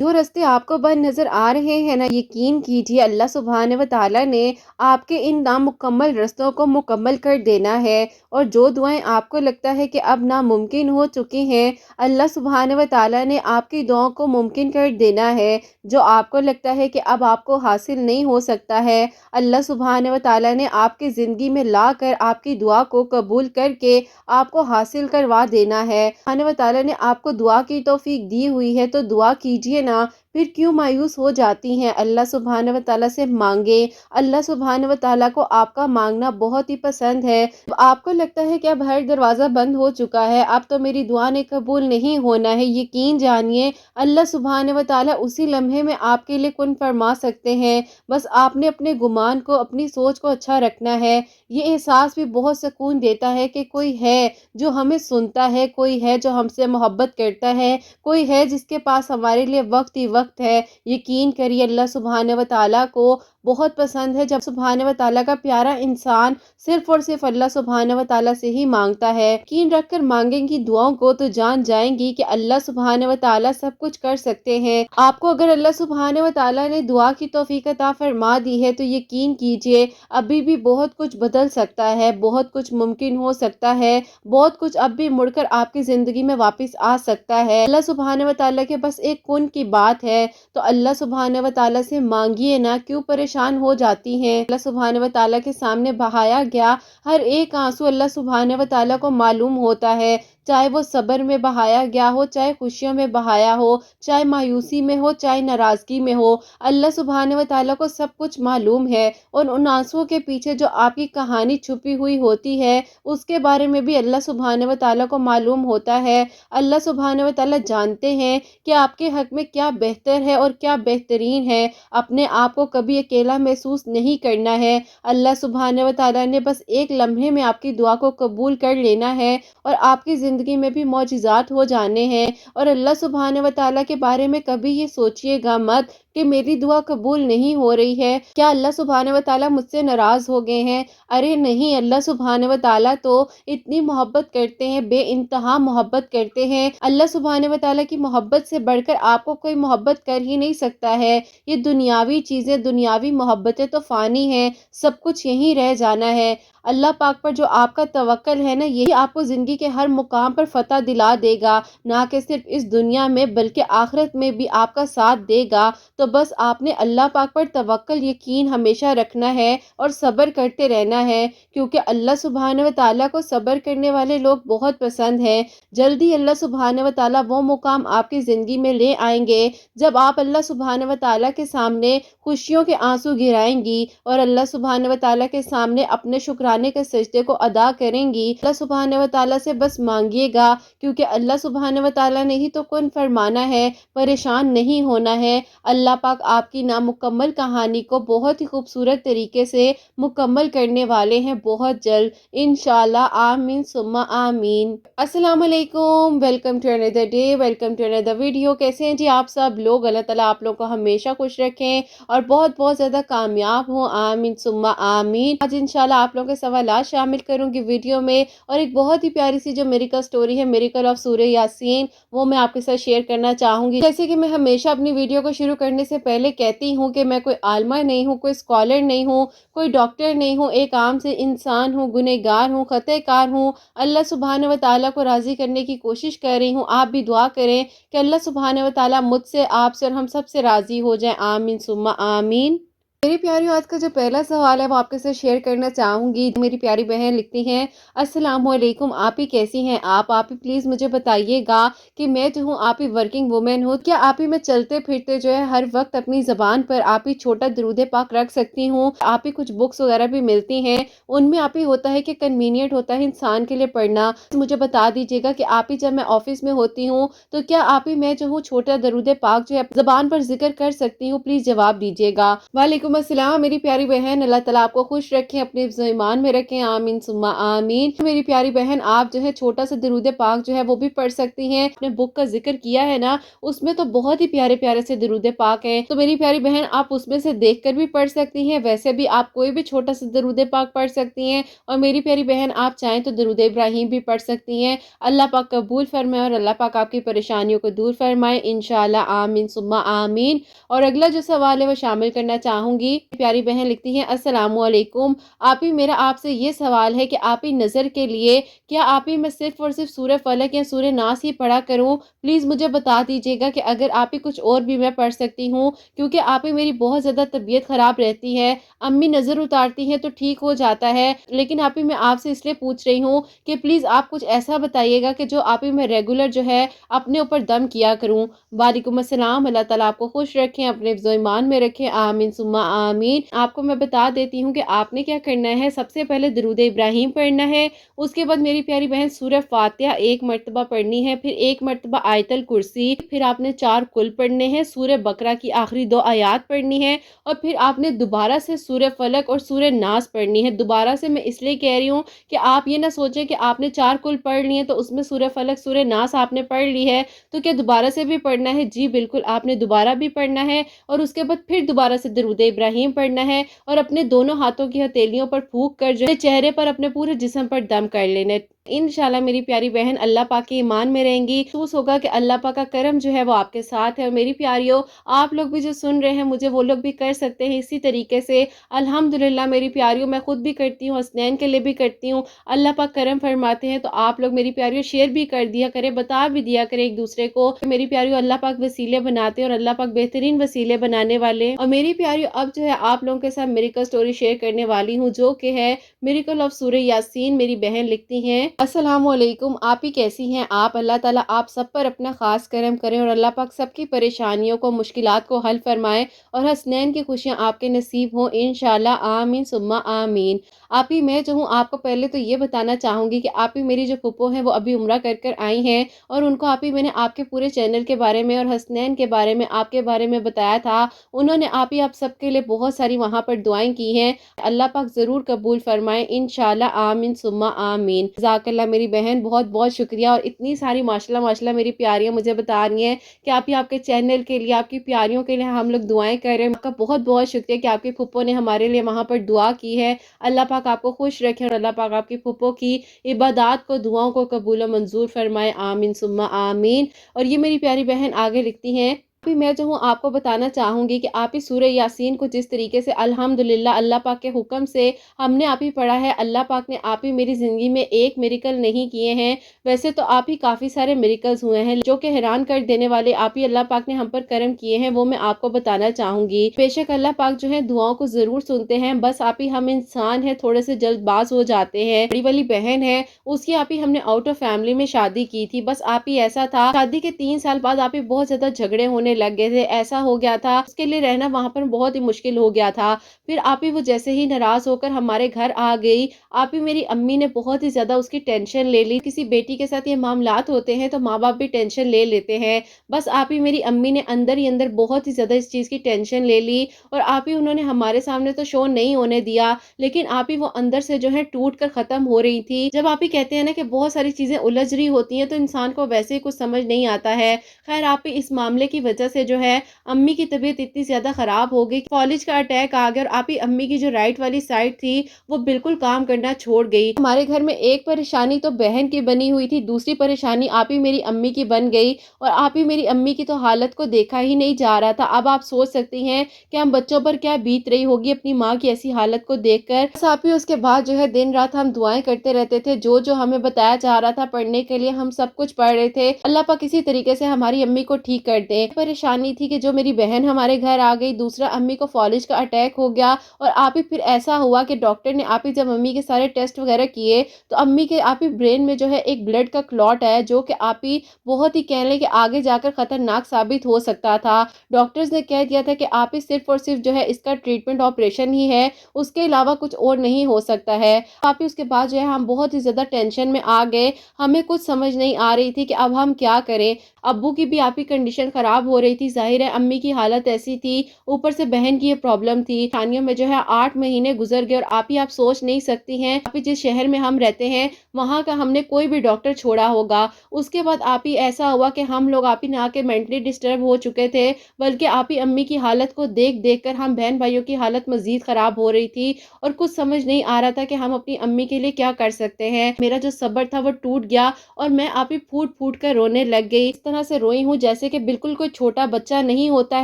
جو راستے آپ کو بند نظر آ رہے ہیں نا، یقین کیجیے اللہ سبحانہ و تعالیٰ نے آپ کے ان نامکمل رستوں کو مکمل کر دینا ہے، اور جو دعائیں آپ کو لگتا ہے کہ اب ناممکن ہو چکی ہیں، اللہ سبحانہ و تعالیٰ نے آپ کی دعاؤں کو ممکن کر دینا ہے۔ جو آپ کو لگتا ہے کہ اب آپ کو حاصل نہیں ہو سکتا ہے، اللہ سبحانہ و تعالیٰ نے آپ کی زندگی میں لا کر آپ کی دعا کو قبول کر کے آپ کو حاصل کروا دینا ہے۔ سبحانہ و تعالیٰ نے آپ کو دعا کی توفیق دی ہوئی ہے، تو دعا کیجیے نا، پھر کیوں مایوس ہو جاتی ہیں؟ اللہ سبحانہ و تعالیٰ سے مانگے۔ اللہ سبحانہ و تعالیٰ کو آپ کا مانگنا بہت ہی پسند ہے۔ آپ کو لگتا ہے کہ اب ہر دروازہ بند ہو چکا ہے، اب تو میری دعا نے قبول نہیں ہونا ہے، یقین جانیے اللہ سبحانہ و تعالیٰ اسی لمحے میں آپ کے لیے کن فرما سکتے ہیں۔ بس آپ نے اپنے گمان کو، اپنی سوچ کو اچھا رکھنا ہے۔ یہ احساس بھی بہت سکون دیتا ہے کہ کوئی ہے جو ہمیں سنتا ہے، کوئی ہے جو ہم سے محبت کرتا ہے، کوئی ہے جس کے پاس ہمارے لیے وقت ہی وقت ہے۔ یقین کریے اللہ سبحانہ و تعالیٰ کو بہت پسند ہے جب سبحانہ و تعالیٰ کا پیارا انسان صرف اور صرف اللہ سبحانہ و تعالیٰ سے ہی مانگتا ہے۔ یقین رکھ کر مانگیں گی دعاؤں کو تو جان جائیں گی کہ اللہ سبحانہ و تعالیٰ سب کچھ کر سکتے ہیں۔ آپ کو اگر اللہ سبحانہ و تعالیٰ نے دعا کی توفیق عطا فرما دی ہے تو یقین کیجئے ابھی بھی بہت کچھ بدل سکتا ہے، بہت کچھ ممکن ہو سکتا ہے، بہت کچھ اب بھی مڑ کر آپ کی زندگی میں واپس آ سکتا ہے۔ اللہ سبحانہ و تعالیٰ کے بس ایک کن کی بات ہے، تو اللہ سبحانہ و تعالیٰ سے مانگیے نا، کیوں پریشان ہو جاتی ہیں؟ اللہ سبحانہ و تعالیٰ کے سامنے بہایا گیا ہر ایک آنسو اللہ سبحانہ و تعالیٰ کو معلوم ہوتا ہے، چاہے وہ صبر میں بہایا گیا ہو، چاہے خوشیوں میں بہایا ہو، چاہے مایوسی میں ہو، چاہے ناراضگی میں ہو، اللہ سبحانہ و تعالیٰ کو سب کچھ معلوم ہے۔ اور ان آنسوؤں کے پیچھے جو آپ کی کہانی چھپی ہوئی ہوتی ہے، اس کے بارے میں بھی اللہ سبحانہ و تعالیٰ کو معلوم ہوتا ہے۔ اللہ سبحانہ و تعالیٰ جانتے ہیں کہ آپ کے حق میں کیا بہتر ہے اور کیا بہترین ہے۔ اپنے آپ کو کبھی اکیلا محسوس نہیں کرنا ہے۔ اللہ سبحانہ و تعالیٰ نے بس ایک لمحے میں آپ کی دعا کو قبول کر لینا ہے، اور آپ کی زندگی میں بھی معجزات ہو جانے ہیں۔ اور اللہ سبحانہ و تعالیٰ کے بارے میں کبھی یہ سوچئے گا مت کہ میری دعا قبول نہیں ہو رہی ہے، کیا اللہ سبحانہ و تعالیٰ مجھ سے ناراض ہو گئے ہیں؟ ارے نہیں، اللہ سبحانہ و تعالیٰ تو اتنی محبت کرتے ہیں، بے انتہا محبت کرتے ہیں۔ اللہ سبحانہ و تعالیٰ کی محبت سے بڑھ کر آپ کو کوئی محبت کر ہی نہیں سکتا ہے۔ یہ دنیاوی چیزیں، دنیاوی محبتیں تو فانی ہیں، سب کچھ یہیں رہ جانا ہے۔ اللہ پاک پر جو آپ کا توکل ہے نا، یہی آپ کو زندگی کے ہر مقام پر فتح دلا دے گا، نہ کہ صرف اس دنیا میں بلکہ آخرت میں بھی آپ کا ساتھ دے گا۔ تو بس آپ نے اللہ پاک پر توکل، یقین ہمیشہ رکھنا ہے اور صبر کرتے رہنا ہے، کیونکہ اللہ سبحانہ و تعالیٰ کو صبر کرنے والے لوگ بہت پسند ہیں۔ جلدی اللہ سبحانہ و تعالیٰ وہ مقام آپ کی زندگی میں لے آئیں گے جب آپ اللہ سبحانہ و تعالیٰ کے سامنے خوشیوں کے آنسو گرائیں گی اور اللہ سبحانہ و تعالیٰ کے سامنے اپنے شکرانے کے سجدے کو ادا کریں گی۔ اللہ سبحانہ و تعالیٰ سے بس مانگیے گا، کیونکہ اللہ سبحانہ و تعالیٰ نے ہی تو کن فرمانا ہے، پریشان نہیں ہونا ہے۔ اللہ پاک آپ کی نامکمل کہانی کو بہت ہی خوبصورت طریقے سے مکمل کرنے والے ہیں بہت جلد، انشاءاللہ۔ آمین ثم آمین۔ السلام علیکم، welcome to another day, welcome to another video. کیسے ہیں جی آپ سب لوگ؟ اللہ تعالیٰ آپ لوگوں کو ہمیشہ خوش رکھیں اور بہت بہت زیادہ کامیاب ہوں، آمین ثم آمین۔ آج انشاءاللہ آپ لوگوں کے سوالات شامل کروں گی ویڈیو میں، اور ایک بہت ہی پیاری سی جو میریکل سٹوری ہے، میریکل آف سورہ یاسین، وہ میں آپ کے ساتھ شیئر کرنا چاہوں گی۔ جیسے کہ میں ہمیشہ اپنی ویڈیو کو شروع کرنے سے پہلے کہتی ہوں کہ میں کوئی عالمہ نہیں ہوں، کوئی اسکالر نہیں ہوں، کوئی ڈاکٹر نہیں ہوں، ایک عام سے انسان ہوں، گنہگار ہوں، خطا کار ہوں۔ اللہ سبحانہ و تعالیٰ کو راضی کرنے کی کوشش کر رہی ہوں۔ آپ بھی دعا کریں کہ اللہ سبحانہ و تعالیٰ مجھ سے، آپ سے اور ہم سب سے راضی ہو جائیں، آمین ثم آمین۔ میری پیاریوں، آج کا جو پہلا سوال ہے وہ آپ کے ساتھ شیئر کرنا چاہوں گی۔ میری پیاری بہن لکھتی ہیں، السلام علیکم، آپ ہی کیسی ہیں؟ آپ ہی پلیز مجھے بتائیے گا کہ میں جو ہوں آپ ہی ورکنگ وومن ہوں، کیا آپ ہی میں چلتے پھرتے جو ہے ہر وقت اپنی زبان پر آپ ہی چھوٹا درود پاک رکھ سکتی ہوں؟ آپ ہی کچھ بکس وغیرہ بھی ملتی ہیں، ان میں آپ ہی ہوتا ہے کہ کنوینئنٹ ہوتا ہے انسان کے لیے پڑھنا، مجھے بتا دیجیے گا کہ آپ ہی جب میں آفس میں ہوتی ہوں تو کیا آپ ہی میں جو ہوں چھوٹا درود پاک جو ہے زبان پر ذکر کر سکتی ہوں؟ پلیز جواب دیجیے گا۔ وعلیکم वालेकुम अस्सलाम मेरी प्यारी बहन, अल्लाह ताला आपको खुश रखें, अपने हिफ्ज़ ईमान में रखें, आमीन सुम्मा आमीन। मेरी प्यारी बहन, आप जो है छोटा सा दरूद पाक जो है वो भी पढ़ सकती हैं। अपने बुक का जिक्र किया है ना, उसमें तो बहुत ही प्यारे प्यारे से दरूद पाक हैं, तो मेरी प्यारी बहन आप उसमें से देख कर भी पढ़ सकती हैं। वैसे भी आप कोई भी छोटा सा दरूद पाक पढ़ सकती हैं, और मेरी प्यारी बहन आप चाहें तो दरूद इब्राहिम भी पढ़ सकती हैं। अल्लाह पाक कबूल फरमाए और अल्लाह पाक आपकी परेशानियों को दूर फरमाए इंशाअल्लाह, आमीन सुम्मा आमीन। और अगला जो सवाल है वो शामिल करना चाहूंगी। प्यारी बहन लिखती हैं, अस्सलामु अलैकुम, आप ही मेरा आपसे ये सवाल है कि आप ही नज़र के लिए क्या आप ही मैं सिर्फ और सिर्फ सूरह फलक या सूरह नास ही पढ़ा करूं? प्लीज़ मुझे बता दीजिएगा कि अगर आप ही कुछ और भी मैं पढ़ सकती हूँ, क्योंकि आप ही मेरी बहुत ज़्यादा तबीयत ख़राब रहती है। अम्मी नज़र उतारती हैं तो ठीक हो जाता है, लेकिन आप ही मैं आपसे इसलिए पूछ रही हूँ कि प्लीज़ आप कुछ ऐसा बताइएगा कि जो आप ही मैं रेगुलर जो है अपने ऊपर दम किया करूँ। वालेकुम अस्सलाम, अल्लाह ताला आपको खुश रखें, अपने हिफ्ज़ ईमान में रखें, आमीन सुम्मा आमीन। आपको मैं बता देती हूँ कि आपने क्या करना है। सबसे पहले दरूद इब्राहिम पढ़ना है, उसके बाद मेरी प्यारी बहन सूरह फातिहा एक मरतबा पढ़नी है, फिर एक मरतबा आयतल कुर्सी, फिर आपने 4 कुल पढ़ने हैं, सूरह बकरा की आखिरी 2 आयात पढ़नी है, और फिर आपने दोबारा से सूरह फलक और सूरह नास पढ़नी है। दोबारा से मैं इसलिए कह रही हूँ कि आप ये ना सोचें कि आपने 4 कुल पढ़ लिए तो उसमें सूरह फलक सूरह नास आपने पढ़ ली है तो क्या दोबारा से भी पढ़ना है? जी बिल्कुल, आपने दोबारा भी पढ़ना है, और उसके बाद फिर दोबारा से दरूद इब्राहिम पढ़ना है, और अपने दोनों हाथों की हथेलियों पर फूंक कर जो है चेहरे पर अपने पूरे जिस्म पर दम कर लेना है। इंशाल्लाह मेरी प्यारी बहन अल्लाह पाक के ईमान में रहेंगी। महसूस होगा कि अल्लाह पाक का करम जो है वो आपके साथ है। और मेरी प्यारियों, आप लोग भी जो सुन रहे हैं मुझे, वो लोग भी कर सकते हैं इसी तरीके से। अल्हम्दुलिल्लाह मेरी प्यारियों, मैं खुद भी करती हूँ, हसनैन के लिए भी करती हूँ। अल्लाह पाक करम फरमाते हैं, तो आप लोग मेरी प्यारियों शेयर भी कर दिया करें, बता भी दिया करें एक दूसरे को। मेरी प्यारियों, अल्लाह पाक वसीले बनाते हैं और अल्लाह पाक बेहतरीन वसीले बनाने वाले। और मेरी प्यारियों, अब जो है आप लोगों के साथ मिरेकल स्टोरी शेयर करने वाली हूँ, जो कि है मिरेकल ऑफ सूरह यासीन। मेरी बहन लिखती हैं, अस्सलामु अलैकुम, आप ही कैसी हैं आप? अल्लाह ताला आप सब पर अपना खास करम करें और अल्लाह पाक सबकी परेशानियों को, मुश्किलात को हल फरमाए, और हसनैन की खुशियाँ आपके नसीब हों इंशाल्लाह, आमीन सुम्मा आमीन। आप ही मैं जो हूँ आपको पहले तो ये बताना चाहूँगी कि आप ही मेरी जो फुप्पो हैं वो अभी उम्रा कर कर आई हैं, और उनको आप ही मैंने आपके पूरे चैनल के बारे में और हसनैन के बारे में, आपके बारे में बताया था। उन्होंने आप ही आप सबके लिए बहुत सारी वहाँ पर दुआएं की हैं। अल्लाह पाक ज़रूर कबूल फरमाए इंशाल्लाह, आमीन सुम्मा आमीन। जज़ाकल्लाह मेरी बहन, बहुत बहुत शुक्रिया। और इतनी सारी माशाल्लाह माशाल्लाह मेरी प्यारियाँ मुझे बता रही हैं कि आप ही आपके चैनल के लिए, आपकी प्यारियों के लिए हम लोग दुआएं कर रहे हैं। आपका बहुत बहुत शुक्रिया कि आपकी फुप्पो ने हमारे लिए वहाँ पर दुआ की है। अल्लाह पाक आपको खुश रखे और अल्लाह पाक आपकी फुप्पो की इबादत को, दुआओं को कबूल और मंजूर फरमाए, आमीन सुम्मा आमीन। और ये मेरी प्यारी बहन आगे लिखती हैं, अभी मैं जो हूँ आपको बताना चाहूँगी कि आप ही सूरह यासीन को जिस तरीके से अल्हम्दुलिल्लाह अल्लाह पाक के हुक्म से हमने आप ही पढ़ा है, अल्लाह पाक ने आप ही मेरी ज़िंदगी में एक मिरेकल नहीं किए हैं। वैसे तो आप ही काफ़ी सारे मिरेकल्स हुए हैं जो कि हैरान कर देने वाले आप ही अल्लाह पाक ने हम पर करम किए हैं, वो मैं आपको बताना चाहूँगी। बेशक अल्लाह पाक जो है दुआओं को ज़रूर सुनते हैं, बस आप ही हम इंसान हैं, थोड़े से जल्दबाज हो जाते हैं। बड़ी वाली बहन है, उसकी आप ही हमने आउट ऑफ फैमिली में शादी की थी। बस आप ही ऐसा था, शादी के 3 साल बाद आप ही बहुत ज़्यादा झगड़े होने लग गए थे, ऐसा हो गया था उसके लिए रहना वहां पर बहुत ही मुश्किल हो गया था। फिर आप ही वो जैसे ही नाराज होकर हमारे घर आ गई, आप ही मेरी अम्मी ने बहुत ही ज्यादा उसकी टेंशन ले ली। किसी बेटी के साथ ये मामलात होते हैं तो माँ बाप भी टेंशन ले लेते हैं। बस आप ही मेरी अम्मी ने अंदर ही अंदर बहुत ही ज्यादा इस चीज की टेंशन ले ली, और आप ही उन्होंने हमारे सामने तो शो नहीं होने दिया, लेकिन आप ही वो अंदर से जो है टूट कर खत्म हो रही थी। जब आप ही कहते हैं ना कि बहुत सारी चीजें उलझ रही होती हैं तो इंसान को वैसे ही कुछ समझ नहीं आता है। खैर आप ही इस मामले की वजह से जो है अम्मी की तबीयत इतनी ज्यादा खराब हो गई, कॉलेज का अटैक आ गया, और आप ही अम्मी की जो राइट वाली साइड थी वो बिल्कुल काम करना छोड़ गई। हमारे घर में एक परेशानी तो बहन की बनी हुई थी, दूसरी परेशानी आप ही मेरी अम्मी की बन गई, और आप ही मेरी अम्मी की तो हालत को देखा ही नहीं जा रहा था। अब आप सोच सकती हैं कि हम बच्चों पर क्या बीत रही होगी अपनी माँ की ऐसी हालत को देखकर। आप ही उसके बाद जो है दिन रात हम दुआएं करते रहते थे, जो जो हमें बताया जा रहा था पढ़ने के लिए हम सब कुछ पढ़ रहे थे। अल्लाह पाक किसी तरीके से हमारी अम्मी को ठीक कर दे। परेशानी थी कि जो मेरी बहन हमारे घर आ गई, दूसरा अम्मी को फॉलिज का अटैक हो गया, और आप ही फिर ऐसा हुआ कि डॉक्टर ने आप ही जब अम्मी के सारे टेस्ट वगैरह किए तो अम्मी के आप ही ब्रेन में जो है एक ब्लड का क्लॉट है, जो कि आप ही बहुत ही कह लें कि आगे जाकर खतरनाक साबित हो सकता था। डॉक्टर्स ने कह दिया था कि आप ही सिर्फ और सिर्फ जो है इसका ट्रीटमेंट ऑपरेशन ही है, उसके अलावा कुछ और नहीं हो सकता है। आप ही उसके बाद जो है हम बहुत ही ज्यादा टेंशन में आ गए, हमें कुछ समझ नहीं आ रही थी कि अब हम क्या करें। अब्बू की भी आप ही कंडीशन खराब हो ہو رہی تھی، ظاہر ہے امی کی حالت ایسی تھی، اوپر سے بہن کی یہ پرابلم تھی، کھانیوں میں جو ہے 8 مہینے گزر گئے، اور آپ سوچ نہیں سکتی ہیں آپ جس شہر میں ہم رہتے ہیں وہاں کا ہم نے کوئی بھی ڈاکٹر چھوڑا ہوگا۔ اس کے بعد آپ ہی ایسا ہوا کہ ہم لوگ آپ ہی نہ کے مینٹلی ڈسٹرب ہو چکے تھے، بلکہ آپ ہی امی کی حالت کو دیکھ دیکھ کر ہم بہن بھائیوں کی حالت مزید خراب ہو رہی تھی، اور کچھ سمجھ نہیں آ رہا تھا کہ ہم اپنی امی کے لیے کیا کر سکتے ہیں۔ میرا جو صبر تھا وہ ٹوٹ گیا، اور میں آپ ہی پھوٹ پھوٹ کر رونے لگ گئی، اس طرح سے روئی ہوں جیسے کہ بالکل کوئی چھوٹا بچہ نہیں ہوتا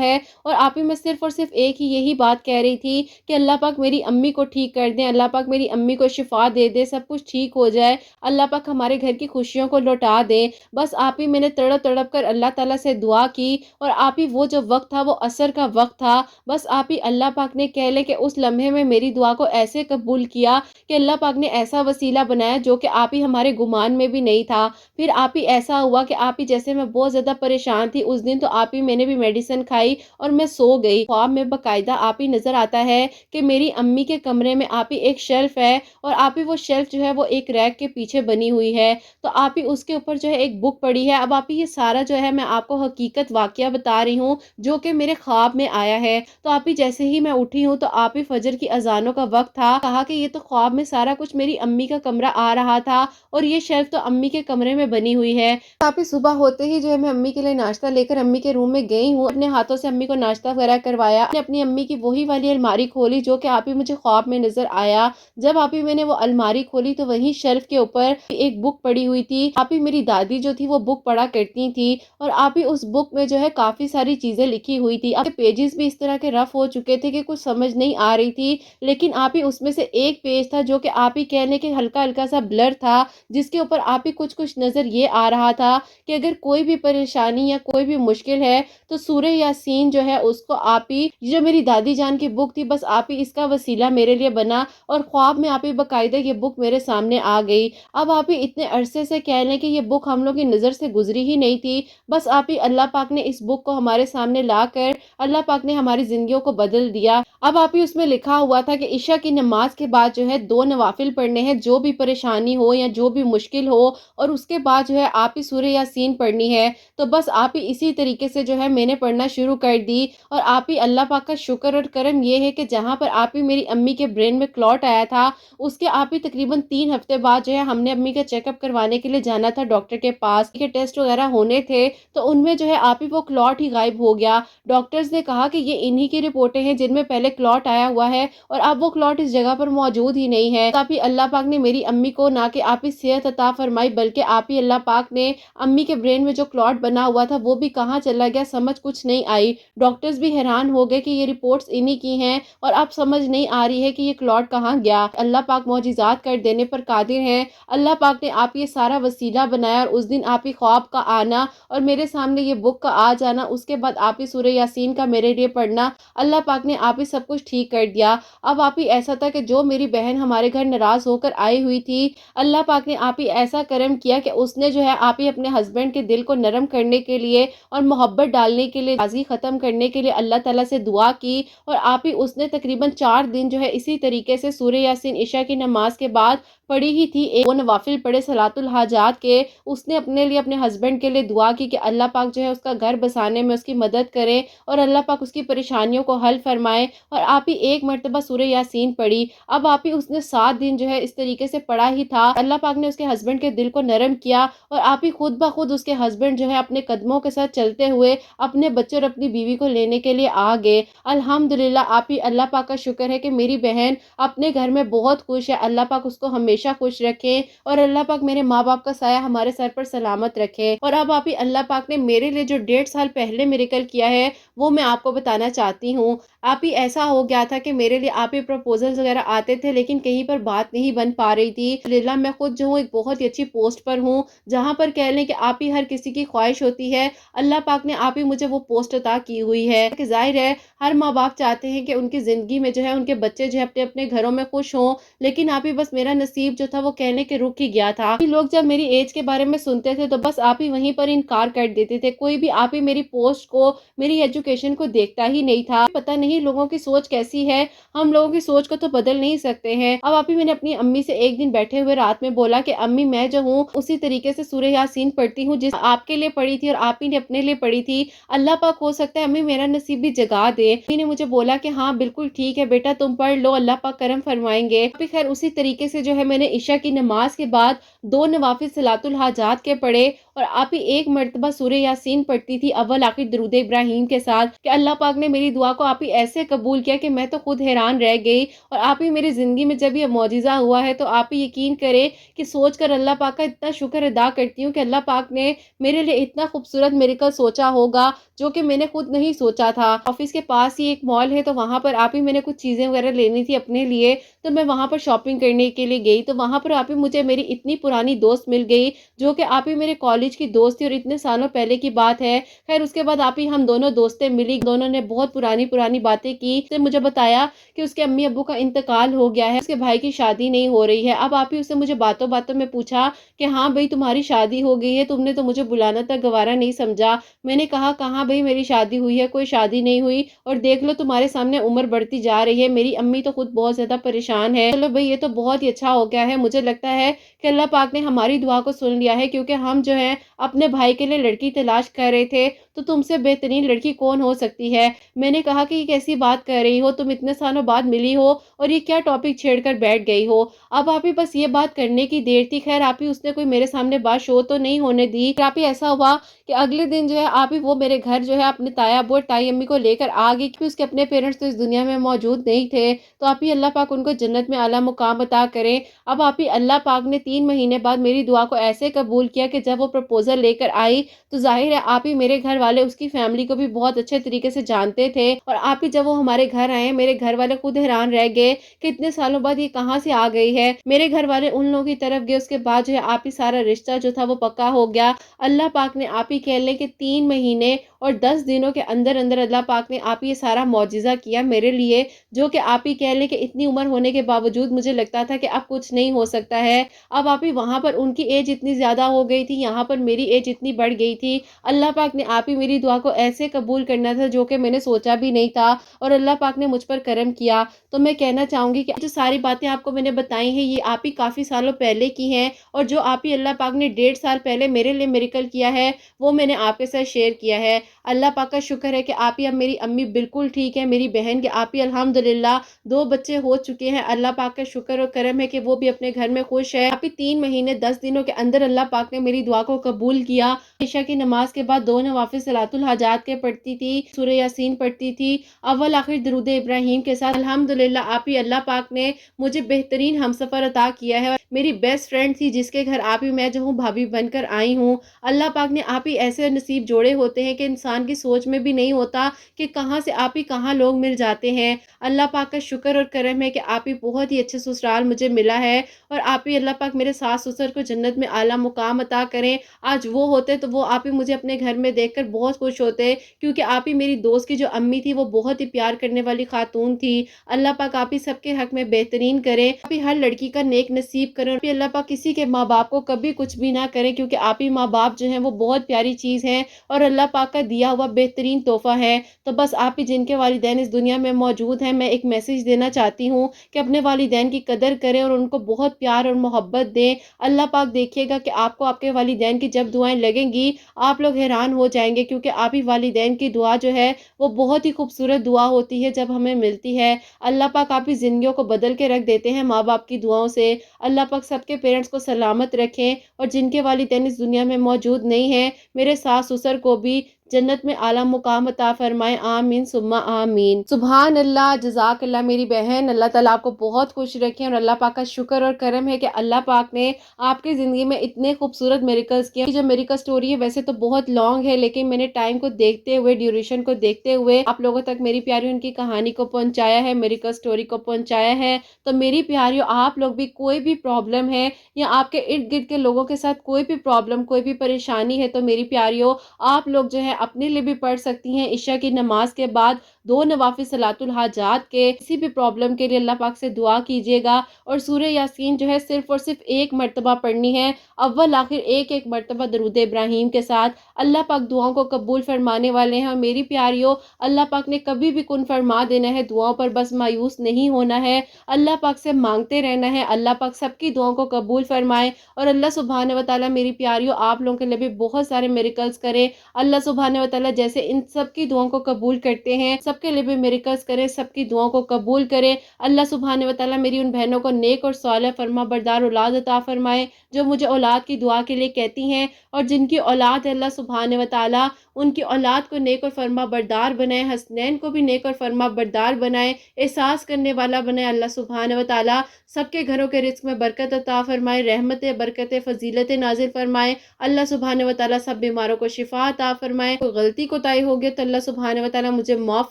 ہے، اور آپ ہی میں صرف اور صرف ایک ہی یہی بات کہہ رہی تھی کہ اللہ پاک میری امی کو ٹھیک کر دیں، اللہ پاک میری امی کو شفا دے دے، سب کچھ ٹھیک ہو جائے، اللہ پاک ہمارے گھر کی خوشیوں کو لوٹا دے۔ بس آپ ہی میں نے تڑپ تڑپ کر اللہ تعالیٰ سے دعا کی، اور آپ ہی وہ جو وقت تھا وہ عصر کا وقت تھا، بس آپ ہی اللہ پاک نے کہہ لے کہ اس لمحے میں میری دعا کو ایسے قبول کیا کہ اللہ پاک نے ایسا وسیلہ بنایا جو کہ آپ ہی ہمارے گمان میں بھی نہیں تھا۔ پھر آپ ہی ایسا ہوا کہ آپ ہی جیسے میں بہت زیادہ پریشان تھی اس دن، تو آپ ہی میں نے بھی میڈیسن کھائی اور میں سو گئی۔ خواب میں باقاعدہ آپ ہی نظر آتا ہے کہ میری امی کے کمرے میں آپ ہی ایک شیلف ہے، اور آپ ہی وہ شیلف جو ہے وہ ایک ریک کے پیچھے بنی ہوئی ہے، تو آپ ہی اس کے اوپر جو ہے ایک بک پڑی ہے۔ اب آپ ہی یہ سارا جو ہے میں آپ کو حقیقت واقعہ بتا رہی ہوں جو کہ میرے خواب میں آیا ہے۔ تو آپ ہی جیسے ہی میں اٹھی ہوں تو آپ ہی فجر کی اذانوں کا وقت تھا، کہا کہ یہ تو خواب میں سارا کچھ میری امی کا کمرہ آ رہا تھا، اور یہ شیلف تو امی کے کمرے میں بنی ہوئی ہے۔ آپ ہی صبح ہوتے ہی جو ہے میں امی کے لیے ناشتہ لے کر امی کے روم میں گئی ہوں، اپنے ہاتھوں سے امی کو ناشتہ وغیرہ کروایا، اپنی امی کی وہی والی الماری کھولی جو کہ آپ ہی مجھے خواب میں نظر آیا۔ جب آپ ہی میں نے وہ الماری کھولی تو وہیں شیلف کے اوپر ایک بک پڑی ہوئی تھی۔ آپ ہی میری دادی جو تھی وہ بک پڑھا کرتی تھی، اور آپ ہی اس بک میں جو ہے کافی ساری چیزیں لکھی ہوئی تھی، اب پیجز بھی اس طرح کے رف ہو چکے تھے کہ کچھ سمجھ نہیں آ رہی تھی، لیکن آپ ہی اس میں سے ایک پیج تھا جو کہ آپ ہی کہنے کہ ہلکا ہلکا سا بلر تھا، جس کے اوپر آپ ہی کچھ نظر یہ آ رہا تھا کہ اگر کوئی بھی پریشانی یا کوئی بھی مشکل ہے تو سورہ یاسین جو ہے اس کو آپ ہی، جو میری دادی جان کی بک تھی، بس آپ ہی اس کا وسیلہ میرے لیے بنا، اور خواب میں آپ ہی باقاعدہ یہ بک میرے سامنے آ گئی۔ اب آپ ہی اتنے عرصے سے کہہ لیں کہ یہ بک ہم لوگ کی نظر سے گزری ہی نہیں تھی، بس آپ ہی اللہ پاک نے اس بک کو ہمارے سامنے لا کر اللہ پاک نے ہماری زندگیوں کو بدل دیا۔ اب آپ ہی اس میں لکھا ہوا تھا کہ عشاء کی نماز کے بعد جو ہے 2 نوافل پڑھنے ہیں، جو بھی پریشانی ہو یا جو بھی مشکل ہو، اور اس کے بعد جو ہے آپ ہی سورہ یاسین پڑھنی ہے۔ تو بس آپ ہی اسی طریقے سے جو ہے میں نے پڑھنا شروع کر دی، اور آپ ہی اللہ پاک کا شکر اور کرم یہ ہے کہ جہاں پر آپ ہی میری امی کے برین میں کلوٹ آیا تھا، اس کے آپ ہی تقریباً 3 ہفتے بعد جو ہے ہم نے امی کا چیک اپ کروانے کے لیے جانا تھا ڈاکٹر کے پاس، کے ٹیسٹ وغیرہ ہونے تھے، تو ان میں جو ہے آپ ہی وہ کلوٹ ہی غائب ہو گیا۔ ڈاکٹرز نے کہا کہ یہ انہی کی رپورٹیں ہیں جن میں پہلے کلوٹ آیا ہوا ہے، اور اب وہ کلوٹ اس جگہ پر موجود ہی نہیں ہے۔ آپ ہی اللہ پاک نے میری امی کو نہ کہ آپ ہی صحت عطا فرمائی، بلکہ آپ ہی اللہ پاک نے امی کے برین میں جو کلوٹ بنا ہوا تھا وہ بھی کہاں چلا گیا، سمجھ کچھ نہیں آئی۔ ڈاکٹرز بھی حیران ہو گئے کہ یہ رپورٹس انہی کی ہیں، اور اب سمجھ نہیں آ رہی ہے کہ یہ کلوٹ کہاں گیا۔ اللہ پاک معجزات کر دینے پر قادر ہیں۔ اللہ پاک نے آپ یہ سارا وسیلہ بنایا، اور اس دن آپ ہی خواب کا آنا اور میرے سامنے یہ بک کا آ جانا، اس کے بعد آپ ہی سورہ یاسین کا میرے لیے پڑھنا، اللہ پاک نے آپ ہی سب کچھ ٹھیک کر دیا۔ اب آپ ہی ایسا تھا کہ جو میری بہن ہمارے گھر ناراض ہو کر آئی ہوئی تھی، اللہ پاک نے آپ ہی ایسا کرم کیا کہ اس نے جو ہے آپ ہی اپنے ہسبینڈ کے دل کو نرم کرنے کے لیے اور محبت ڈالنے کے لیے، بازی ختم کرنے کے لیے اللہ تعالیٰ سے دعا کی، اور آپ ہی اس نے تقریباً 4 دن جو ہے اسی طریقے سے سورہ یاسین عشاء کی نماز کے بعد پڑھی ہی تھی۔ ایک وہ نوافل پڑھے صلاۃ الحاجات کے، اس نے اپنے لیے اپنے ہسبینڈ کے لیے دعا کی کہ اللہ پاک جو ہے اس کا گھر بسانے میں اس کی مدد کرے، اور اللہ پاک اس کی پریشانیوں کو حل فرمائے، اور آپ ہی ایک مرتبہ سورہ یاسین پڑھی۔ اب آپ ہی اس نے 7 دن جو ہے اس طریقے سے پڑھا ہی تھا، اللہ پاک نے اس کے ہسبینڈ کے دل کو نرم کیا، اور آپ ہی خود بخود اس کے ہسبینڈ جو ہے اپنے قدموں کے ساتھ چلتے ہوئے اپنے بچے اور اپنی بیوی کو لینے کے لیے آ گئے۔ الحمدللہ آپ ہی اللہ پاک کا شکر ہے کہ میری بہن اپنے گھر میں بہت خوش ہے، اللہ پاک اس کو ہمیشہ خوش رکھے، اور اللہ پاک میرے ماں باپ کا سایہ ہمارے سر پر سلامت رکھے۔ اور اب آپ ہی اللہ پاک نے میرے لیے جو 1.5 سال پہلے میریکل کیا ہے وہ میں آپ کو بتانا چاہتی ہوں۔ آپ ہی ایسا ہو گیا تھا کہ میرے لیے آپ ہی پروپوزلز وغیرہ آتے تھے، لیکن کہیں پر بات نہیں بن پا رہی تھی۔ الحمدللہ میں خود جو ہوں ایک بہت ہی اچھی پوسٹ پر ہوں، جہاں پر کہہ لیں کہ آپ ہی ہر کسی کی خواہش ہوتی ہے، اللہ پاک نے آپ ہی مجھے وہ پوسٹ عطا کی ہوئی ہے کہ ظاہر ہے ہر ماں باپ چاہتے ہیں کہ ان کی زندگی میں جو ہے ان کے بچے جو ہے اپنے اپنے گھروں میں خوش ہوں، لیکن آپ ہی بس میرا نصیب नसीब जो था वो कहने के रुक ही गया था। लोग जब मेरी एज के बारे में सुनते थे तो बस आप ही वहीं पर इनकार कर देते थे। कोई भी आप ही मेरी पोस्ट को, मेरी एजुकेशन को देखता ही नहीं था। पता नहीं लोगों की सोच कैसी है, हम लोगों की सोच को तो बदल नहीं सकते हैं। अब आप ही मैंने अपनी अम्मी से एक दिन बैठे हुए रात में बोला कि अम्मी मैं जो हूँ उसी तरीके से सूरह यासीन पढ़ती हूँ जिस आपके लिए पढ़ी थी और आप ही ने अपने लिए पढ़ी थी। अल्लाह पाक हो सकता है अम्मी मेरा नसीब भी जगा दे। अम्मी ने मुझे बोला कि हाँ बिल्कुल ठीक है बेटा, तुम पढ़ लो, अल्लाह पाक करम फरमाएंगे। फिर खैर उसी तरीके से जो है मैंने इशा की नमाज के बाद 2 नवाफिल सलातुल हाजात के पढ़े और आप ही एक मर्तबा सूरह यासीन पढ़ती थी अव्वल आखिर दुरूद इब्राहिम के साथ कि अल्लाह पाक ने मेरी दुआ को आप ही ऐसे कबूल किया कि मैं तो खुद हैरान रह गई। और आप ही मेरी ज़िंदगी में जब ये मौजिज़ा हुआ है तो आप ही यकीन करें कि सोच कर अल्लाह पाक का इतना शुक्र अदा करती हूँ कि अल्लाह पाक ने मेरे लिए इतना खूबसूरत मिरेकल सोचा होगा जो कि मैंने खुद नहीं सोचा था। ऑफिस के पास ही एक मॉल है तो वहाँ पर आप ही मैंने कुछ चीज़ें वगैरह लेनी थी अपने लिए, तो मैं वहाँ पर शॉपिंग करने के लिए गई। तो वहाँ पर आप ही मुझे मेरी इतनी पुरानी दोस्त मिल गई जो कि आप ही मेरे कॉलेज की दोस्त थी और इतने सालों पहले की बात है। खैर उसके बाद आप ही हम दोनों दोस्तें मिली, दोनों ने बहुत पुरानी पुरानी बातें की। उसने मुझे बताया कि उसके अम्मी अब्बू का इंतकाल हो गया है, उसके भाई की शादी नहीं हो रही है। अब आप ही उससे मुझे बातों बातों में पूछा कि हाँ भाई तुम्हारी शादी हो गई है, तुमने तो मुझे बुलाना तक गवारा नहीं समझा। मैंने कहा कहाँ भाई मेरी शादी हुई है, कोई शादी नहीं हुई और देख लो तुम्हारे सामने उम्र बढ़ती जा रही है, मेरी अम्मी तो खुद बहुत ज्यादा परेशान है। चलो भाई ये तो बहुत ही अच्छा हो गया है, मुझे लगता है कि अल्लाह पाक ने हमारी दुआ को सुन लिया है क्योंकि हम जो है अपने भाई के लिए लड़की तलाश कर रहे थे, तो तुमसे बेहतरीन लड़की कौन हो सकती है। मैंने कहा कि ये कैसी बात कर रही हो, तुम इतने सालों बाद मिली हो और ये क्या टॉपिक छेड़कर बैठ गई हो। अब आप ही बस ये बात करने की देर थी। खैर आप ही उसने कोई मेरे सामने बात शो तो नहीं होने दी। आप ही ऐसा हुआ कि अगले दिन जो है आप ही वो मेरे घर जो है अपने ताया अब्बू और ताई अम्मी को लेकर आ गई क्योंकि उसके अपने पेरेंट्स तो इस दुनिया में मौजूद नहीं थे। तो आप ही अल्लाह पाक उनको जन्नत में आला मुकाम अता करें। अब आप ही अल्लाह पाक ने 3 महीने बाद मेरी दुआ को ऐसे कबूल किया कि जब वो प्रपोजल लेकर आई तो जाहिर है आप ही मेरे घर वाले उसकी फैमिली को भी बहुत अच्छे तरीके से जानते थे और आप ही जब वो हमारे घर आए मेरे घर वाले खुद हैरान रह गए कि इतने सालों बाद ये कहाँ से आ गई है। मेरे घर वाले उन लोगों की तरफ गए, उसके बाद जो है आप ही सारा रिश्ता जो था वो पक्का हो गया। अल्लाह पाक ने आप ही कह लें कि 3 महीने और 10 दिनों के अंदर अंदर अल्लाह पाक ने आप ये सारा मौजिज़ा किया मेरे लिए, जो कि आप ही कह लें कि इतनी उम्र होने के बावजूद मुझे लगता था कि अब कुछ नहीं हो सकता है। अब आप ही वहाँ पर उनकी एज इतनी ज़्यादा हो गई थी, यहाँ पर मेरी एज इतनी बढ़ गई थी। अल्लाह पाक ने आप ही मेरी दुआ को ऐसे कबूल करना था जो कि मैंने सोचा भी नहीं था और अल्लाह पाक ने मुझ पर करम किया। तो मैं कहना चाहूँगी कि जो सारी बातें आपको मैंने बताई हैं ये आप ही काफ़ी सालों पहले की हैं और जो आप ही अल्लाह पाक ने 1.5 साल पहले मेरे लिए मिरेकल किया है वो मैंने आपके साथ शेयर किया है। अल्लाह पाक का शुक्र है कि आप ही अब मेरी अम्मी बिल्कुल ठीक है, मेरी बहन के आप ही अल्हम्दुलिल्लाह 2 बच्चे हो चुके हैं। अल्लाह पाक का शुक्र और करम है कि वो भी अपने घर में खुश है। आप ही 3 महीने 10 दिनों के अंदर अल्लाह पाक ने मेरी दुआ को कबूल किया। इशा की नमाज के बाद 2 नवाफिल सलातुल हाजात के पढ़ती थी, सूरह यासीन पढ़ती थी, अव्वल आखिर दुरूद इब्राहिम के साथ। अल्हम्दुलिल्लाह आप ही अल्लाह पाक ने मुझे बेहतरीन हमसफर अता किया है। मेरी बेस्ट फ्रेंड थी जिसके घर आप ही मैं जो हूँ भाभी बनकर आई हूँ। अल्लाह पाक ने आप ही ऐसे नसीब जोड़े होते हैं कि इंसान की सोच में भी नहीं होता कि कहाँ से आप ही कहाँ लोग मिल जाते हैं। अल्लाह पाक का शुक्र और करम है कि आप ही बहुत ही अच्छे ससुराल मुझे मिला है और आप ही अल्लाह पाक मेरे सास ससुर को जन्नत में आला मुकाम अता करें। आज वो होते तो वो आप ही मुझे अपने घर में देखकर बहुत खुश होते क्योंकि आप ही मेरी दोस्त की जो अम्मी थी वो बहुत ही प्यार करने वाली खातून थी। अल्लाह पाक आप ही सबके हक में बेहतरीन करें, आप ही हर लड़की का नेक नसीब करें और अल्लाह पाक किसी के माँ बाप को कभी कुछ भी ना करें क्योंकि आप ही माँ बाप जो हैं वो बहुत प्यारी चीज़ है और अल्लाह पाक का दिया हुआ बेहतरीन तोहफा है। तो बस आप ही जिनके वालिदैन इस दुनिया में मौजूद हैं मैं एक मैसेज देना चाहती हूँ कि अपने वालिदैन की कदर करें और उनको बहुत प्यार और मोहब्बत दें। अल्लाह पाक देखिएगा कि आपको आपके वालिदैन की जब दुआएं लगेंगी आप लोग हैरान हो जाएंगे क्योंकि आप ही वालिदैन की दुआ जो है वो बहुत ही खूबसूरत दुआ होती है जब हमें मिलती है। अल्लाह पाक आप ही ज़िंदगियों को बदल के रख देते हैं माँ बाप की दुआओं से। अल्लाह पाक सबके पेरेंट्स को सलामत रखें और जिनके वालिदैन इस दुनिया में मौजूद नहीं हैं मेरे सास ससुर को भी जन्नत में आला मुकाम अता फरमाए, आमीन सुम्मा आमीन। सुभान अल्लाह, जज़ाक अल्लाह मेरी बहन। अल्लाह ताला आपको बहुत खुश रखें और अल्लाह पाक का शुक्र और करम है कि अल्लाह पाक ने आपकी ज़िंदगी में इतने खूबसूरत मिरेकल्स किए। जो मेरेकल स्टोरी है वैसे तो बहुत लॉन्ग है लेकिन मैंने टाइम को देखते हुए, ड्यूरेशन को देखते हुए आप लोगों तक मेरी प्यारी उनकी कहानी को पहुँचाया है, मेरेकल स्टोरी को पहुँचाया है। तो मेरी प्यारियों आप लोग भी कोई भी प्रॉब्लम है या आपके इर्द गिर्द के लोगों के साथ कोई भी प्रॉब्लम, कोई भी परेशानी है तो मेरी प्यारियों आप लोग जो है अपने लिए भी पढ़ सकती हैं इशा की नमाज के बाद 2 नवाफिल सलातुल हाजात के किसी भी प्रॉब्लम के लिए अल्लाह पाक से दुआ कीजिएगा। और सूरह यासीन जो है सिर्फ और सिर्फ 1 मरतबा पढ़नी है, अव्वल आखिर एक मरतबा दरूद इब्राहीम के साथ। अल्लाह पाक दुआओं को कबूल फरमाने वाले हैं। और मेरी प्यारियों, अल्लाह पाक ने कभी भी कुन फरमा देना है, दुआओं पर बस मायूस नहीं होना है, अल्लाह पाक से मांगते रहना है। अल्लाह पाक सबकी दुआओं को कबूल फरमाए। और अल्लाह सुब्हान व तआला मेरी प्यारियों आप लोगों के लिए भी बहुत सारे मिरेकल्स करे। अल्लाह सुब्हान व तआला जैसे इन सबकी दुआओं को कबूल करते हैं, सबके लिए भी मिरेकल्स करे, सबकी दुआओं को कबूल करे। अल्लाह सुब्हान व तआला मेरी उन बहनों को नेक और सालिह फरमा बरदार औलाद अता फरमाए, जो मुझे औलाद की दुआ के लिए कहती हैं, और जिनकी औलाद है अल्लाह सुब्हान व तआला उनकी औलाद को नेक और फरमा बरदार बनाए, हसनैन को भी नेक और फरमा बरदार बनाए, एहसास करने वाला बनाए। अल्लाह सुब्हान व तआला सबके घरों के रिज़्क़ में बरकत अता फरमाए, रहमतें बरकतें फ़ज़ीलतें नाज़िल फरमाए। अल्लाह सुब्हान व तआला सब बीमारों को शिफा अता फरमाए। कोई गलती कोताही हो गई तो अल्लाह सुब्हान व तआला मुझे माफ़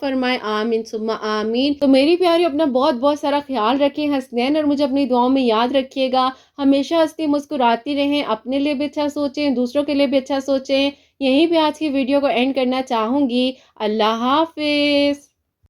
फरमाए, आमीन सुम्मा आमीन। तो मेरी प्यारी अपना बहुत बहुत सारा ख्याल रखें हसनैन, और मुझे अपनी दुआओं में याद रखिएगा। हमेशा हंसती मुस्कुराती रहें, अपने लिए भी अच्छा सोचें, दूसरों के लिए भी अच्छा सोचें। यहीं पे आज की वीडियो को एंड करना चाहूँगी। अल्लाह हाफ़िज़।